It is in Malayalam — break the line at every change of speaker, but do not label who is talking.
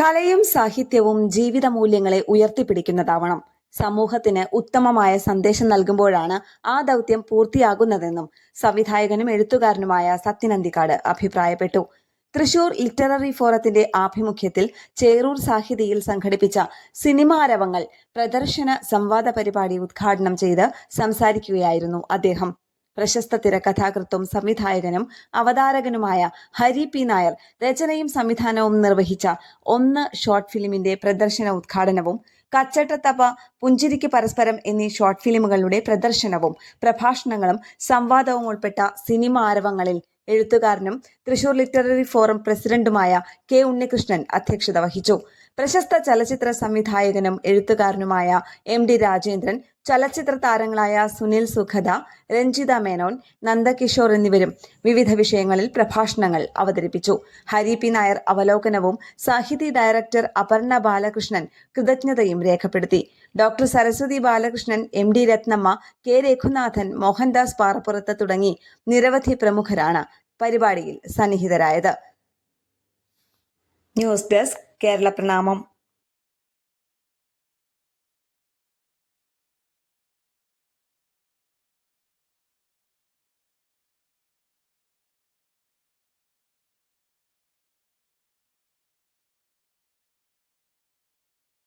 കലയും സാഹിത്യവും ജീവിത മൂല്യങ്ങളെ ഉയർത്തിപ്പിടിക്കുന്നതാവണം. സമൂഹത്തിന് ഉത്തമമായ സന്ദേശം നൽകുമ്പോഴാണ് ആ ദൗത്യം പൂർത്തിയാകുന്നതെന്നും സംവിധായകനും എഴുത്തുകാരനുമായ സത്യൻ അന്തിക്കാട് അഭിപ്രായപ്പെട്ടു. തൃശൂർ ലിറ്റററി ഫോറത്തിന്റെ ആഭിമുഖ്യത്തിൽ ചേറൂർ സാഹിതിയിൽ സംഘടിപ്പിച്ച സിനിമാരവങ്ങൾ പ്രദർശന സംവാദ പരിപാടി ഉദ്ഘാടനം ചെയ്ത് സംസാരിക്കുകയായിരുന്നു അദ്ദേഹം. പ്രശസ്ത തിരക്കഥാകൃത്തും സംവിധായകനും അവതാരകനുമായ ഹരി പി നായർ രചനയും സംവിധാനവും നിർവഹിച്ച ഒന്ന് ഷോർട്ട് ഫിലിമിന്റെ പ്രദർശന ഉദ്ഘാടനവും കച്ചട്ടത്തപ്പ, പുഞ്ചിരിക്ക് പരസ്പരം എന്നീ ഷോർട്ട് ഫിലിമുകളുടെ പ്രദർശനവും പ്രഭാഷണങ്ങളും സംവാദവും ഉൾപ്പെട്ട സിനിമാ ആരവങ്ങളിൽ എഴുത്തുകാരനും തൃശൂർ ലിറ്റററി ഫോറം പ്രസിഡന്റുമായ കെ ഉണ്ണികൃഷ്ണൻ അധ്യക്ഷത വഹിച്ചു. പ്രശസ്ത ചലച്ചിത്ര സംവിധായകനും എഴുത്തുകാരനുമായ MD രാജേന്ദ്രൻ, ചലച്ചിത്ര താരങ്ങളായ സുനിൽ സുഖദ, രഞ്ജിത മേനോൻ, നന്ദകിഷോർ എന്നിവരും വിവിധ വിഷയങ്ങളിൽ പ്രഭാഷണങ്ങൾ അവതരിപ്പിച്ചു. ഹരി പി നായർ അവലോകനവും സാഹിതി ഡയറക്ടർ അപർണ ബാലകൃഷ്ണൻ കൃതജ്ഞതയും രേഖപ്പെടുത്തി. Doctor Saraswathi Balakrishnan, MD Ratnamma, K Raghunathan, Mohandas Parappurath തുടങ്ങി നിരവധി പ്രമുഖരാണ് പരിപാടിയിൽ സന്നിഹിതരായത്. ന്യൂസ് ഡെസ്ക് കേരള പ്രണാമം.